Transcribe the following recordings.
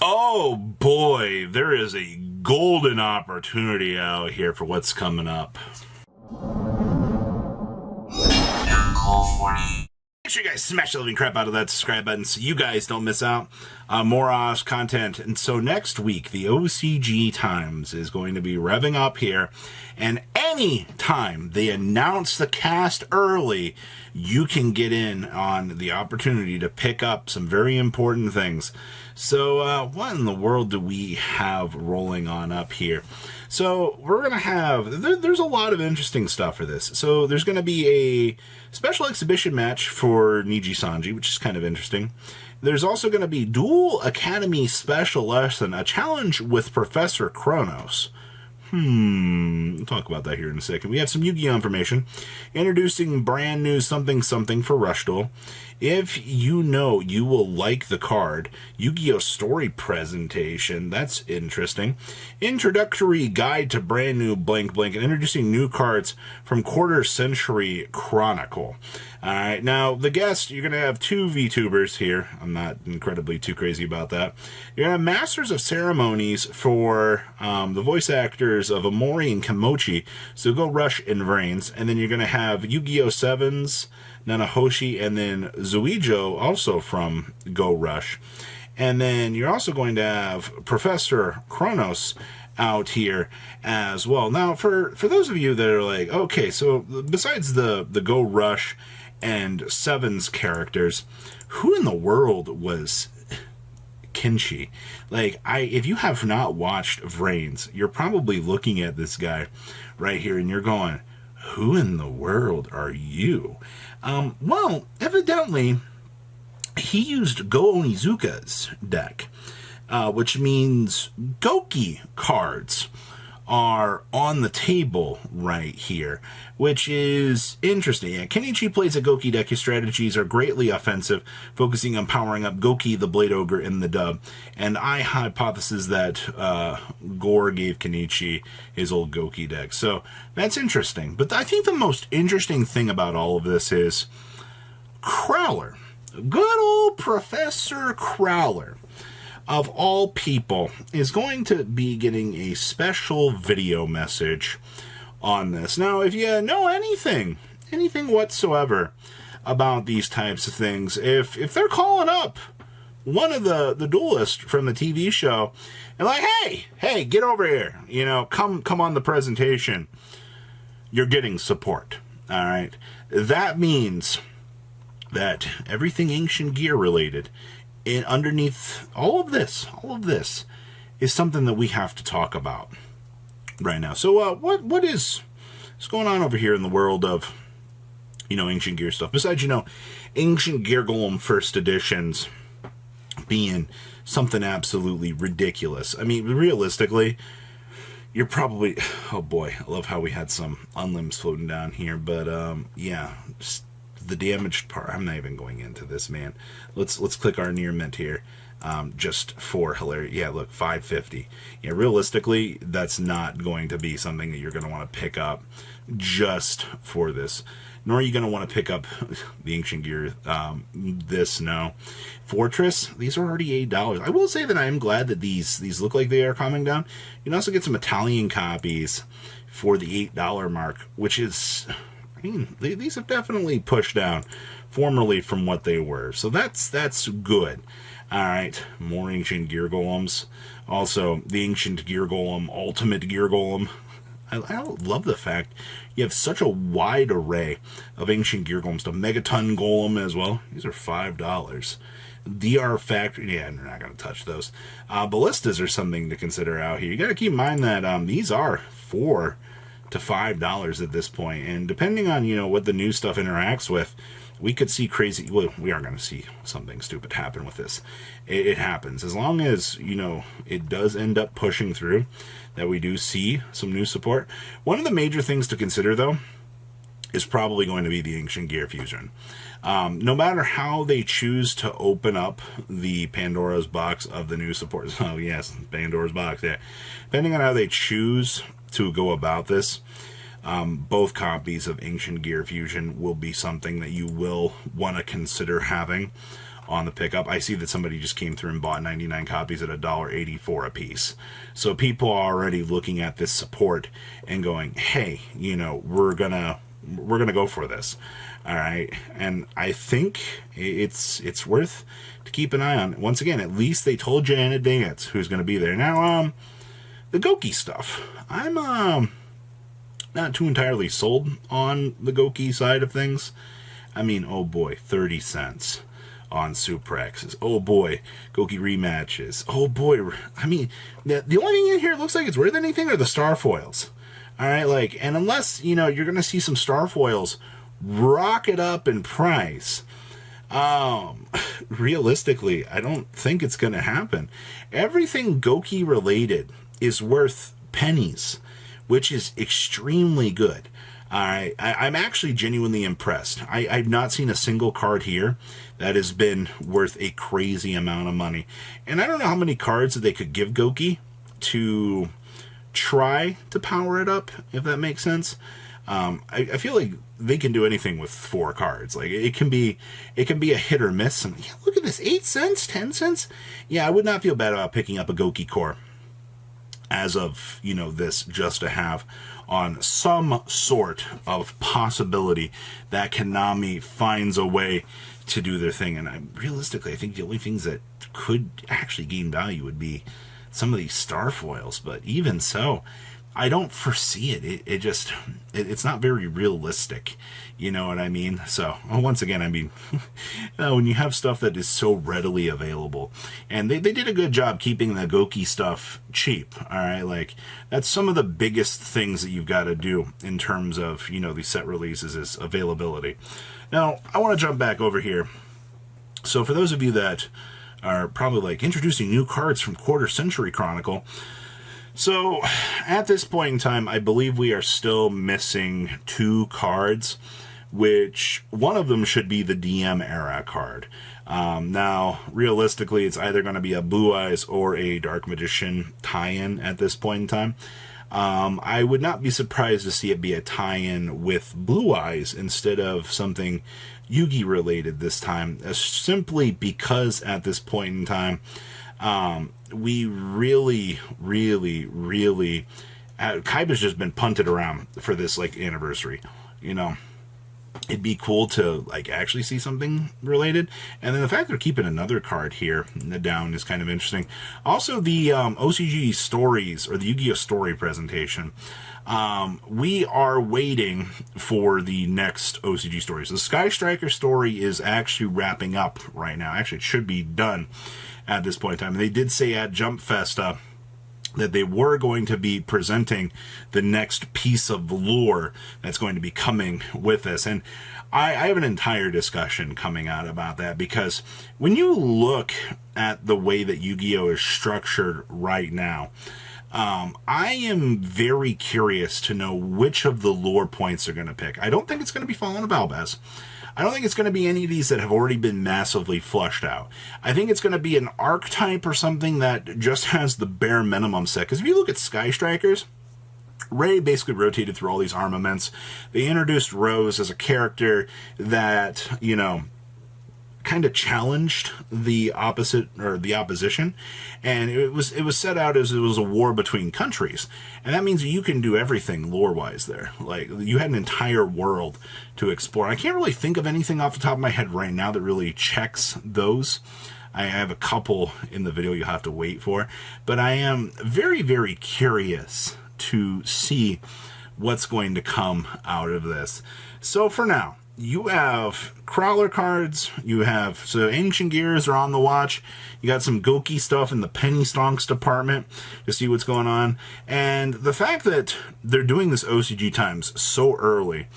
Oh boy, there is a golden opportunity out here for what's coming up. Make sure you guys smash the living crap out of that subscribe button so you guys don't miss out on more Oz content. And so next week, the OCG Times is going to be revving up here. And any time they announce the cast early, you can get in on the opportunity to pick up some very important things. So what in the world do we have rolling on up here? So we're going to have, there's a lot of interesting stuff for this. So there's going to be a special exhibition match for Niji Sanji, which is kind of interesting. There's also going to be Duel Academy Special Lesson, a challenge with Professor Kronos. We'll talk about that here in a second. We have some Yu-Gi-Oh! Information. Introducing brand new something for Rush Duel. If you know you will like the card, Yu-Gi-Oh! Story presentation. That's interesting. Introductory guide to brand new blank and introducing new cards from Quarter Century Chronicle. Alright, now the guest, you're going to have two VTubers here. I'm not incredibly too crazy about that. You're going to have Masters of Ceremonies for the voice actors of Amori and Kimochi, so Go Rush and Vrains. And then you're going to have Yu-Gi-Oh! 7s, Nanahoshi, and then Zuijo, also from Go Rush. And then you're also going to have Professor Kronos out here as well. Now, for those of you that are like, okay, so besides the Go Rush and Sevens characters, who in the world was Kenshi? Like, if you have not watched Vrains, you're probably looking at this guy right here and you're going, who in the world are you? Well, evidently, he used Go Onizuka's deck, which means Goki cards are on the table right here, which is interesting. Yeah, Kenichi plays a Goki deck. His strategies are greatly offensive, focusing on powering up Goki, the Blade Ogre, in the dub. And I hypothesis that Gore gave Kenichi his old Goki deck. So that's interesting. But I think the most interesting thing about all of this is Crowler. Good old Professor Crowler, of all people, is going to be getting a special video message on this. Now, if you know anything whatsoever about these types of things, if they're calling up one of the duelists from the TV show and like, hey, get over here, you know, come on the presentation, you're getting support. All right, that means that everything Ancient Gear related, and underneath all of this is something that we have to talk about right now. So what is going on over here in the world of, you know, Ancient Gear stuff, besides, you know, Ancient Gear Golem first editions being something absolutely ridiculous? I mean, realistically, you're probably, oh boy, I love how we had some unlimbs floating down here, but yeah, just the damaged part. I'm not even going into this, man. Let's click our near mint here, just for hilarious. Yeah, look, 550. Yeah, realistically, that's not going to be something that you're going to want to pick up just for this. Nor are you going to want to pick up the Ancient Gear, no. Fortress, these are already $8. I will say that I am glad that these look like they are calming down. You can also get some Italian copies for the $8 mark, which is, I mean, these have definitely pushed down formerly from what they were. So that's good. All right, more Ancient Gear Golems. Also, the Ancient Gear Golem, Ultimate Gear Golem. I love the fact you have such a wide array of Ancient Gear Golems. The Megaton Golem as well. These are $5. DR Factory, yeah, we're not going to touch those. Ballistas are something to consider out here. You got to keep in mind that these are $4 to $5 at this point, and depending on, you know, what the new stuff interacts with, we could see crazy, well, we are going to see something stupid happen with this. It happens. As long as, you know, it does end up pushing through, that we do see some new support. One of the major things to consider, though, is probably going to be the Ancient Gear Fusion. No matter how they choose to open up the Pandora's box of the new support, oh yes, Pandora's box, yeah. Depending on how they choose to go about this, both copies of Ancient Gear Fusion will be something that you will want to consider having on the pickup. I see that somebody just came through and bought 99 copies at $1.84 a piece. So people are already looking at this support and going, hey, you know, we're gonna go for this. All right. And I think it's worth to keep an eye on. Once again, at least they told you in advance who's going to be there. Now, the Goki stuff, I'm not too entirely sold on the Goki side of things. I mean, oh boy, 30 cents on Suprexes. Oh boy, Goki rematches. Oh boy, I mean, the only thing in here looks like it's worth anything are the Starfoils. All right, like, and unless, you know, you're going to see some Starfoils rocket up in price, realistically, I don't think it's going to happen. Everything Goki related is worth pennies, which is extremely good. I'm actually genuinely impressed. I've not seen a single card here that has been worth a crazy amount of money. And I don't know how many cards that they could give Goki to try to power it up, if that makes sense. I feel like they can do anything with 4 cards. Like, it can be a hit or miss. And yeah, look at this, 8 cents, 10 cents. Yeah, I would not feel bad about picking up a Goki core as of, you know, this, just to have on some sort of possibility that Konami finds a way to do their thing. And realistically, I think the only things that could actually gain value would be some of these Starfoils. But even so, I don't foresee it. It's not very realistic. You know what I mean? So, once again, I mean, when you have stuff that is so readily available, and they did a good job keeping the Goki stuff cheap, all right? Like, that's some of the biggest things that you've got to do in terms of, you know, these set releases is availability. Now, I want to jump back over here. So, for those of you that are probably like introducing new cards from Quarter Century Chronicle, so at this point in time, I believe we are still missing 2 cards, which one of them should be the DM era card. Now, realistically, it's either going to be a Blue Eyes or a Dark Magician tie-in at this point in time. I would not be surprised to see it be a tie-in with Blue Eyes instead of something Yugi related this time, simply because at this point in time, we really, Kaiba's just been punted around for this, like, anniversary, you know. It'd be cool to, like, actually see something related. And then the fact they're keeping another card here down is kind of interesting. Also, the OCG stories, or the Yu-Gi-Oh! Story presentation, we are waiting for the next OCG stories. The Sky Striker story is actually wrapping up right now. Actually, it should be done at this point in time. They did say at Jump Festa that they were going to be presenting the next piece of lore that's going to be coming with this. And I have an entire discussion coming out about that, because when you look at the way that Yu-Gi-Oh! Is structured right now, I am very curious to know which of the lore points they're going to pick. I don't think it's going to be Fallen of Albaz. I don't think it's going to be any of these that have already been massively flushed out. I think it's going to be an archetype or something that just has the bare minimum set. Because if you look at Sky Strikers, Ray basically rotated through all these armaments. They introduced Rose as a character that, you know, kind of challenged the opposite, or the opposition, and it was set out as it was a war between countries, and that means you can do everything lore-wise there. Like, you had an entire world to explore. I can't really think of anything off the top of my head right now that really checks those. I have a couple in the video you'll have to wait for, but I am very, very curious to see what's going to come out of this. So for now, you have crawler cards, so Ancient Gears are on the watch, you got some Goki stuff in the Penny Stonks department to see what's going on, and the fact that they're doing this OCG times so early,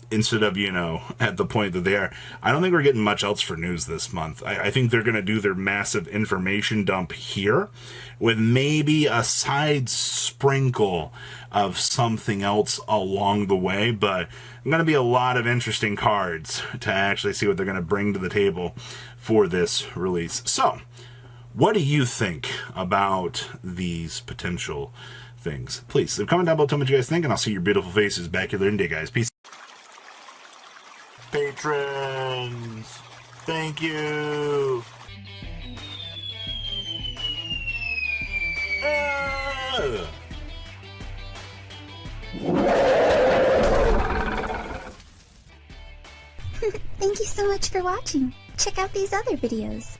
instead of, you know, at the point that they are, I don't think we're getting much else for news this month. I think they're going to do their massive information dump here, with maybe a side sprinkle of something else along the way, but going to be a lot of interesting cards to actually see what they're going to bring to the table for this release. So, what do you think about these potential things? Please leave a comment down below, tell me what you guys think, and I'll see your beautiful faces back here in day, guys. Peace. Patrons! Thank you. Thank you so much for watching. Check out these other videos.